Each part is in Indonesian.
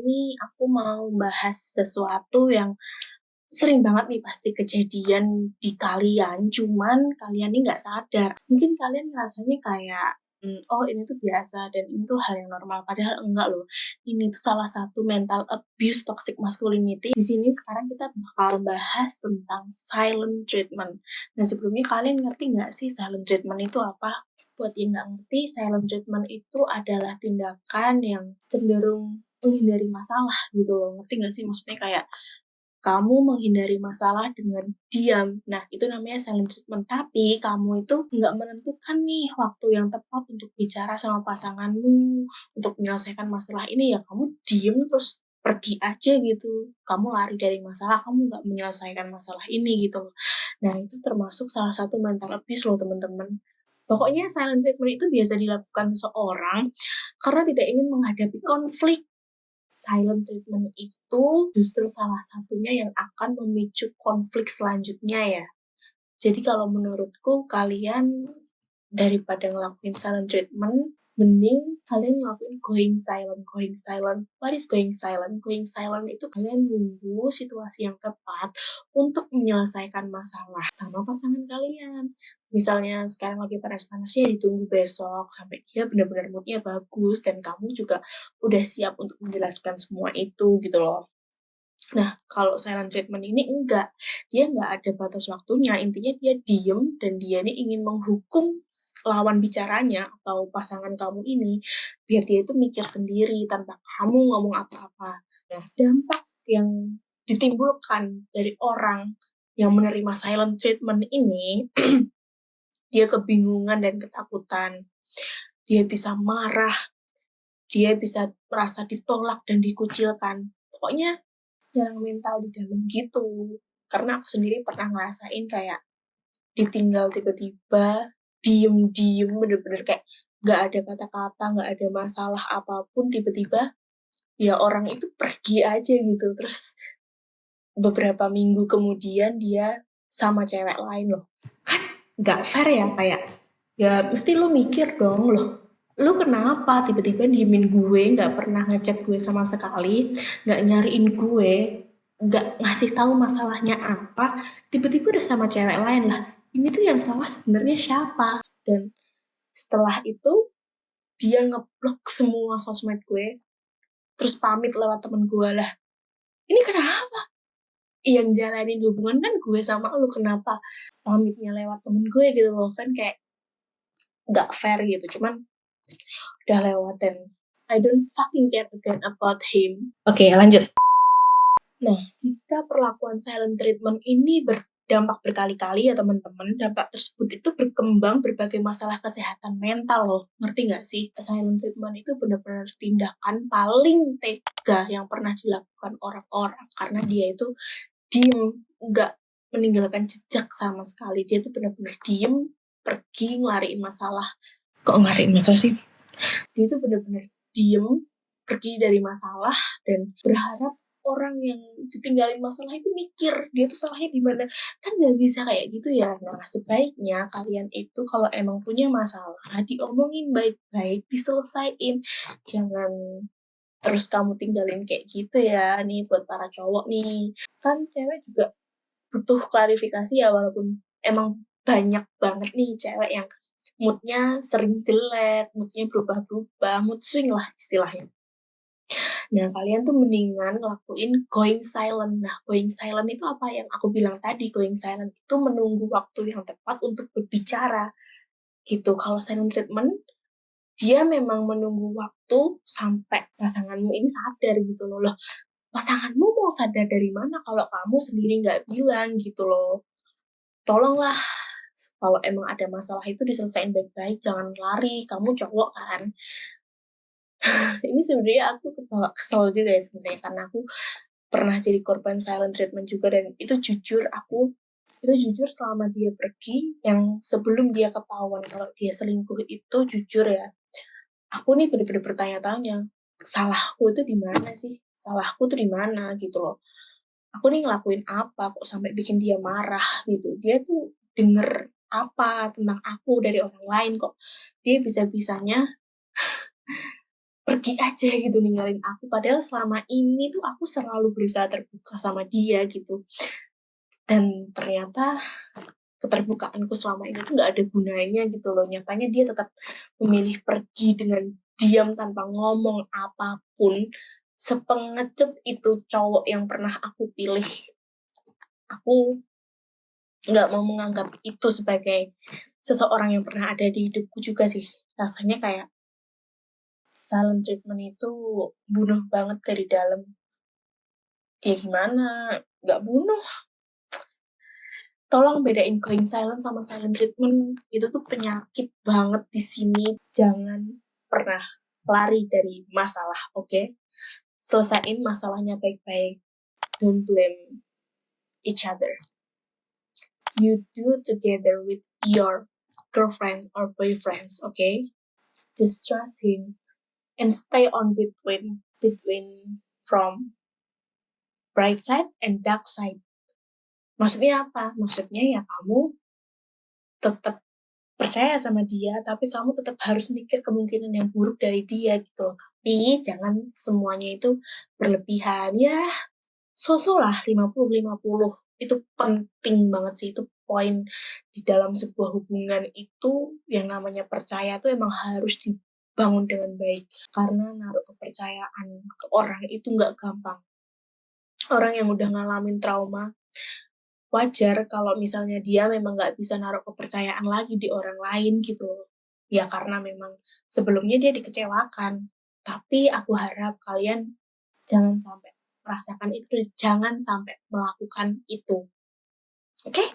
ini aku mau bahas sesuatu yang sering banget nih pasti kejadian di kalian, cuman kalian nih nggak sadar. Mungkin kalian ngerasanya kayak, oh ini tuh biasa dan ini tuh hal yang normal, padahal enggak loh. Ini tuh salah satu mental abuse toxic masculinity. Di sini sekarang kita bakal bahas tentang silent treatment. Nah sebelumnya kalian ngerti nggak sih silent treatment itu apa? Buat yang nggak ngerti, silent treatment itu adalah tindakan yang cenderung menghindari masalah gitu loh. Ngerti nggak sih? Maksudnya kayak kamu menghindari masalah dengan diam. Nah, itu namanya silent treatment. Tapi kamu itu nggak menentukan nih waktu yang tepat untuk bicara sama pasanganmu, untuk menyelesaikan masalah ini, ya kamu diem terus pergi aja gitu. Kamu lari dari masalah, kamu nggak menyelesaikan masalah ini gitu loh. Nah, itu termasuk salah satu mental abuse loh teman-teman. Pokoknya silent treatment itu biasa dilakukan seseorang karena tidak ingin menghadapi konflik. Silent treatment itu justru salah satunya yang akan memicu konflik selanjutnya ya. Jadi kalau menurutku kalian daripada ngelakuin silent treatment, mending kalian ngelakuin going silent. Going silent, what is going silent? Going silent itu kalian nunggu situasi yang tepat untuk menyelesaikan masalah sama pasangan kalian. Misalnya sekarang lagi panas-panasnya, ditunggu besok sampai dia benar-benar moodnya bagus dan kamu juga udah siap untuk menjelaskan semua itu gitu loh. Nah, kalau silent treatment ini enggak. Dia enggak ada batas waktunya. Intinya dia diem dan dia ini ingin menghukum lawan bicaranya atau pasangan kamu ini biar dia itu mikir sendiri tanpa kamu ngomong apa-apa. Nah, dampak yang ditimbulkan dari orang yang menerima silent treatment ini, dia kebingungan dan ketakutan. Dia bisa marah, dia bisa merasa ditolak dan dikucilkan. Pokoknya jarang mental di dalam gitu. Karena aku sendiri pernah ngerasain kayak ditinggal tiba-tiba, diem-diem, bener-bener kayak gak ada kata-kata, gak ada masalah apapun, tiba-tiba ya orang itu pergi aja gitu. Terus beberapa minggu kemudian dia sama cewek lain loh. Kan gak fair ya, kayak ya mesti lu mikir dong loh. Lu kenapa tiba-tiba diemin gue, gak pernah ngechat gue sama sekali, gak nyariin gue, gak ngasih tahu masalahnya apa, tiba-tiba udah sama cewek lain lah. Ini tuh yang salah sebenarnya siapa? Dan setelah itu dia ngeblok semua sosmed gue, terus pamit lewat temen gue lah. Ini kenapa? Yang jalanin hubungan kan gue sama lu, kenapa pamitnya lewat temen gue gitu loh, kan kayak gak fair gitu. Cuman udah lewat dan I don't fucking care again about him. Oke, lanjut. Nah, jika perlakuan silent treatment ini berdampak berkali-kali ya teman-teman, dampak tersebut itu berkembang berbagai masalah kesehatan mental loh. Ngerti nggak sih? Silent treatment itu benar-benar tindakan paling tega yang pernah dilakukan orang-orang. Karena dia itu diem, nggak meninggalkan jejak sama sekali. Dia tuh benar-benar diem, pergi ngelariin masalah. Kok ngelariin masalah sih? Dia tuh benar-benar diem, pergi dari masalah dan berharap orang yang ditinggalin masalah itu mikir dia tuh salahnya di mana. Kan nggak bisa kayak gitu ya. Nah, sebaiknya kalian itu kalau emang punya masalah diomongin baik-baik, diselesain. Jangan terus kamu tinggalin kayak gitu ya. Nih buat para cowok nih, kan cewek juga butuh klarifikasi ya, walaupun emang banyak banget nih cewek yang moodnya sering jelek, moodnya berubah-berubah, mood swing lah istilahnya. Nah, kalian tuh mendingan ngelakuin going silent. Nah, going silent itu apa yang aku bilang tadi, going silent itu menunggu waktu yang tepat untuk berbicara. Gitu. Kalau silent treatment, dia memang menunggu waktu sampai pasanganmu ini sadar gitu loh. Loh, pasanganmu mau sadar dari mana kalau kamu sendiri nggak bilang gitu loh. Tolonglah, kalau emang ada masalah itu diselesain baik-baik, jangan lari, kamu cowok kan. Ini sebenarnya aku kebawa kesel juga ya sebenarnya, karena aku pernah jadi korban silent treatment juga, dan itu jujur selama dia pergi, yang sebelum dia ketahuan kalau dia selingkuh itu jujur ya, aku nih bener-bener bertanya-tanya, salahku itu di mana sih? Salahku tuh di mana gitu loh. Aku nih ngelakuin apa kok sampai bikin dia marah gitu. Dia tuh denger apa tentang aku dari orang lain kok. Dia bisa-bisanya pergi aja gitu ninggalin aku, padahal selama ini tuh aku selalu berusaha terbuka sama dia gitu. Dan ternyata keterbukaanku selama ini tuh nggak ada gunanya gitu loh. Nyatanya dia tetap memilih pergi dengan diam tanpa ngomong apapun. Sepengecut itu cowok yang pernah aku pilih. Aku nggak mau menganggap itu sebagai seseorang yang pernah ada di hidupku juga sih. Rasanya kayak silent treatment itu bunuh banget dari dalam. Ya gimana? Nggak bunuh. Tolong bedain going silent sama silent treatment. Itu tuh penyakit banget di sini. Jangan pernah lari dari masalah, oke? Okay? Selesaiin masalahnya baik-baik. Don't blame each other. You do together with your girlfriend or boyfriends, okay? Just trust him and stay on between from bright side and dark side. Maksudnya apa? Maksudnya ya kamu tetap percaya sama dia, tapi kamu tetap harus mikir kemungkinan yang buruk dari dia gitu loh. Tapi jangan semuanya itu berlebihan. Ya, so-so lah 50-50. Itu penting banget sih, itu poin di dalam sebuah hubungan itu yang namanya percaya tuh emang harus dibangun dengan baik. Karena naruh kepercayaan ke orang itu nggak gampang. Orang yang udah ngalamin trauma, wajar kalau misalnya dia memang nggak bisa naruh kepercayaan lagi di orang lain gitu. Ya karena memang sebelumnya dia dikecewakan. Tapi aku harap kalian jangan sampai merasakan itu, jangan sampai melakukan itu. Oke? Okay?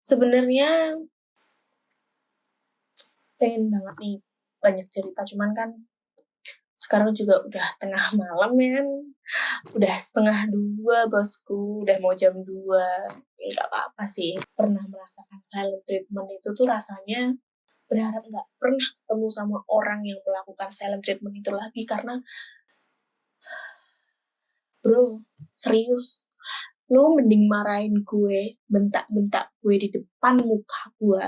Sebenarnya pengen banget nih banyak cerita, cuman kan sekarang juga udah tengah malam ya kan. Udah 1:30 bosku, udah mau jam 2. Nggak apa-apa sih. Pernah merasakan silent treatment itu tuh rasanya berharap nggak pernah ketemu sama orang yang melakukan silent treatment itu lagi. Karena, bro, serius, lu mending marahin gue, bentak-bentak gue di depan muka gue,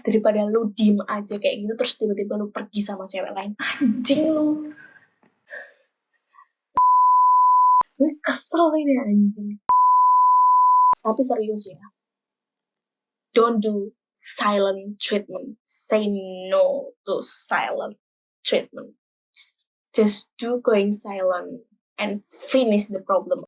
daripada lu diem aja kayak gitu terus tiba-tiba lu pergi sama cewek lain. Anjing lu. Gue kesel ini anjing. Tapi serius ya, don't do silent treatment. Say no to silent treatment. Just do going silent and finish the problem.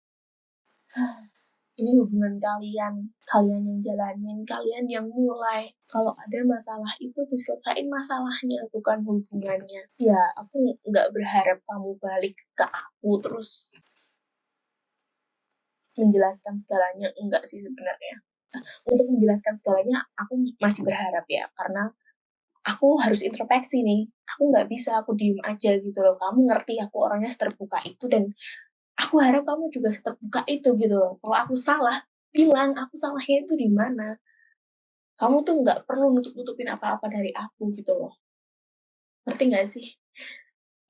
Ini hubungan kalian yang jalanin, kalian yang mulai. Kalau ada masalah itu diselesain masalahnya, bukan hubungannya. Ya, aku nggak berharap kamu balik ke aku terus menjelaskan segalanya, enggak sih sebenarnya. Untuk menjelaskan segalanya, aku masih berharap ya, karena aku harus introspeksi nih. Aku nggak bisa aku diem aja gitu loh. Kamu ngerti aku orangnya seterbuka itu, dan aku harap kamu juga seterbuka itu gitu loh. Kalau aku salah, bilang aku salahnya itu di mana. Kamu tuh nggak perlu nutup-nutupin apa-apa dari aku gitu loh. Ngerti nggak sih?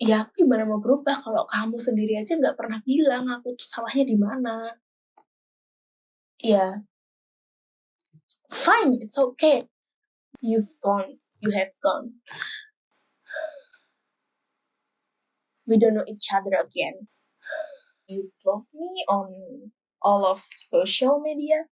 Ya aku gimana mau berubah kalau kamu sendiri aja nggak pernah bilang aku tuh salahnya di mana. Ya, fine, it's okay. You've gone, you have gone. We don't know each other again. You block me on all of social media,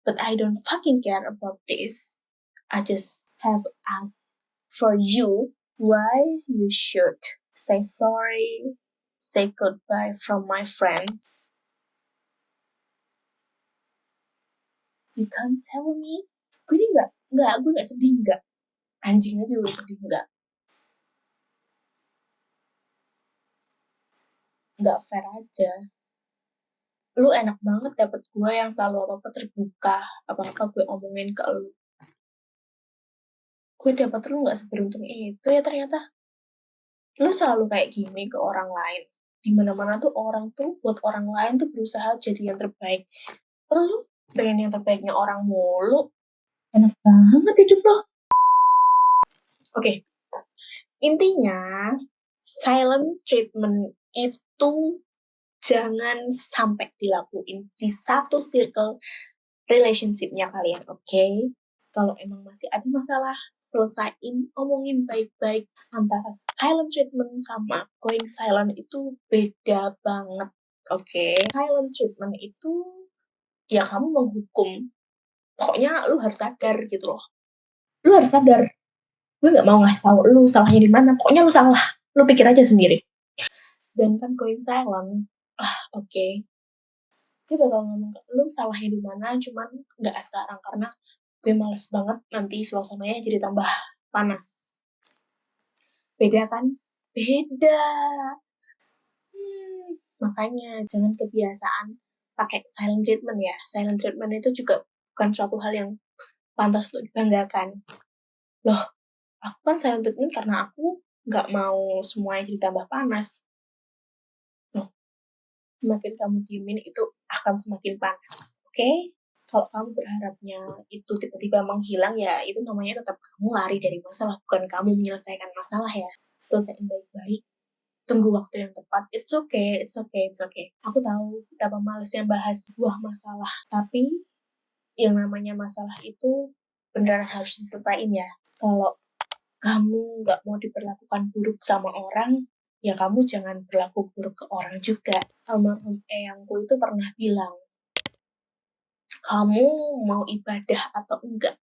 but I don't fucking care about this. I just have asked for you why you should say sorry, say goodbye from my friends. You can't tell me. Gue ini gue nggak sedih nggak. Anjing aja gue sedih nggak. Nggak fair aja. Lu enak banget dapet gue yang selalu apa-apa terbuka, apa-apa gue omongin ke lu. Gue dapet lu nggak seberuntung itu ya ternyata. Lu selalu kayak gini ke orang lain. Di mana-mana tuh orang tuh buat orang lain tuh berusaha jadi yang terbaik. Lu pengen yang terbaiknya orang mulu. Enak banget hidup lo. Oke. Intinya, silent treatment itu jangan sampai dilakuin di satu circle relationship-nya kalian, oke? Kalau emang masih ada masalah, selesaiin, omongin baik-baik. Antara silent treatment sama going silent itu beda banget. Oke, silent treatment itu ya kamu menghukum. Pokoknya lu harus sadar gitu loh. Lu harus sadar. Gue nggak mau ngasih tahu lu salahnya di mana. Pokoknya lu salah. Lu pikir aja sendiri. Sedangkan going silent, oke. Gue bakal ngomong ke lu salahnya di mana, cuman nggak sekarang karena gue males banget nanti suasananya jadi tambah panas. Beda kan? Beda. Makanya jangan kebiasaan pakai silent treatment ya. Silent treatment itu juga bukan suatu hal yang pantas untuk dibanggakan. Loh, aku kan silent treatment karena aku nggak mau semuanya jadi tambah panas. Loh, semakin kamu diemin itu akan semakin panas. Oke? Kalau kamu berharapnya itu tiba-tiba menghilang, ya itu namanya tetap kamu lari dari masalah, bukan kamu menyelesaikan masalah ya. Selesaiin baik-baik, tunggu waktu yang tepat. It's okay, it's okay, it's okay. Aku tahu betapa malesnya bahas sebuah masalah, tapi yang namanya masalah itu beneran harus diselesaikan ya. Kalau kamu nggak mau diperlakukan buruk sama orang, ya kamu jangan berlaku buruk ke orang juga. Almarhum eyangku itu pernah bilang, kamu mau ibadah atau enggak,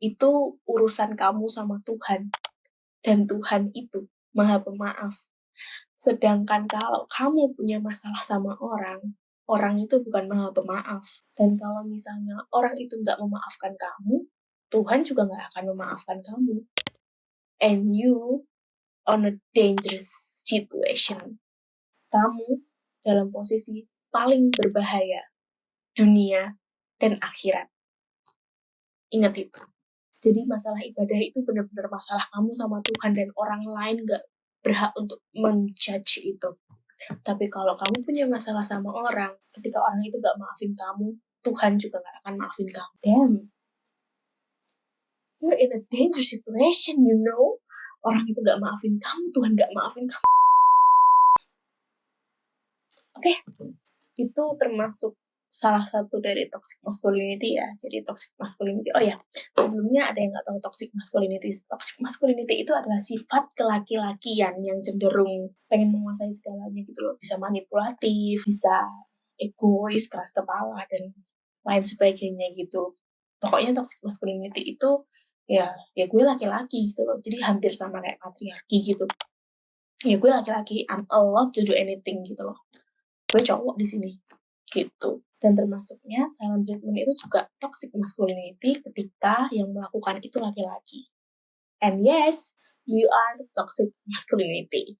itu urusan kamu sama Tuhan. Dan Tuhan itu Maha Pemaaf. Sedangkan kalau kamu punya masalah sama orang, orang itu bukan Maha Pemaaf. Dan kalau misalnya orang itu nggak memaafkan kamu, Tuhan juga nggak akan memaafkan kamu. And you on a dangerous situation. Kamu dalam posisi paling berbahaya dunia dan akhirat. Ingat itu. Jadi masalah ibadah itu benar-benar masalah kamu sama Tuhan, dan orang lain gak berhak untuk menjudge itu. Tapi kalau kamu punya masalah sama orang, ketika orang itu gak maafin kamu, Tuhan juga gak akan maafin kamu. Damn. You're in a dangerous situation, you know. Orang itu gak maafin kamu, Tuhan gak maafin kamu. Oke. Itu termasuk salah satu dari toxic masculinity ya. Jadi toxic masculinity, oh ya, sebelumnya ada yang nggak tahu toxic masculinity. Toxic masculinity itu adalah sifat kelaki-lakian yang cenderung pengen menguasai segalanya gitu loh. Bisa manipulatif, bisa egois, keras kepala, dan lain sebagainya gitu. Pokoknya toxic masculinity itu ya gue laki-laki gitu loh. Jadi hampir sama kayak patriarki gitu. Ya gue laki-laki, I'm allowed to do anything gitu loh. Gue cowok di sini gitu. Dan termasuknya silent treatment itu juga toxic masculinity ketika yang melakukan itu laki-laki. And yes, you are toxic masculinity.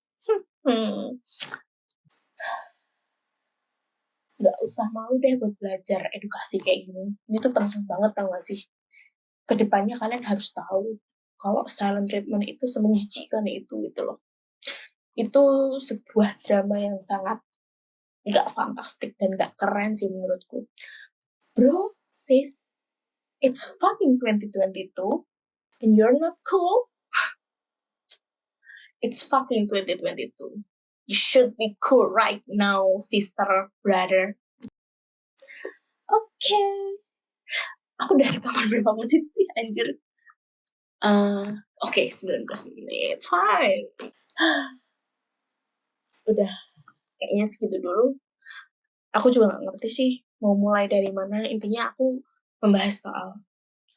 Gak usah malu deh buat belajar edukasi kayak gini. Ini tuh penting banget, tau gak sih? Kedepannya kalian harus tahu kalau silent treatment itu semenjijikan itu gitu loh. Itu sebuah drama yang sangat gak fantastik dan gak keren sih menurutku. Bro, sis, it's fucking 2022 and you're not cool. It's fucking 2022. You should be cool right now, sister, brother. Oke. Aku udah rekaman berapa menit sih, anjir? Oke, 19 menit. Fine. Udah, kayaknya segitu dulu. Aku juga gak ngerti sih mau mulai dari mana. Intinya aku membahas soal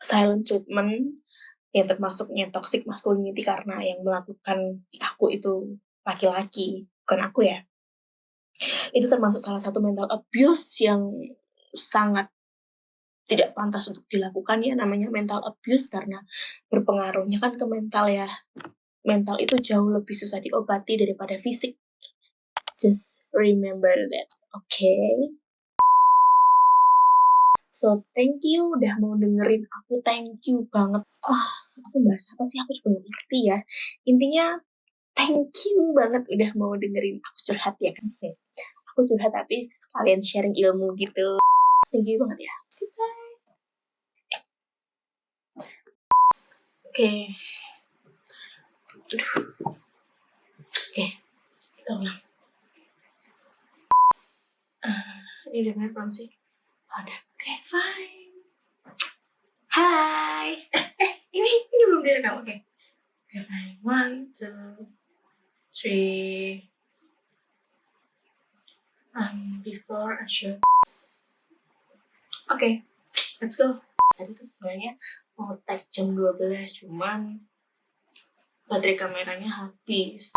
silent treatment, yang termasuknya toxic masculinity karena yang melakukan aku itu laki-laki, bukan aku ya. Itu termasuk salah satu mental abuse yang sangat tidak pantas untuk dilakukan ya, namanya mental abuse karena berpengaruhnya kan ke mental ya. Mental itu jauh lebih susah diobati daripada fisik. Just remember that, okay? So, thank you udah mau dengerin aku, thank you banget. Aku bahas apa sih, aku juga gak ngerti ya. Intinya, thank you banget udah mau dengerin aku curhat ya kan. Aku curhat tapi sekalian sharing ilmu gitu. Thank you banget ya. Goodbye. Oke. Oke, kita ulang. Ini udah belum sih? Udah. Oke, fine. Hai. rekam, oke. Okay, 1, 2, 3. Before I shoot. Oke, let's go. Tadi tuh sebenarnya mau tag jam 12, cuman baterai kameranya habis.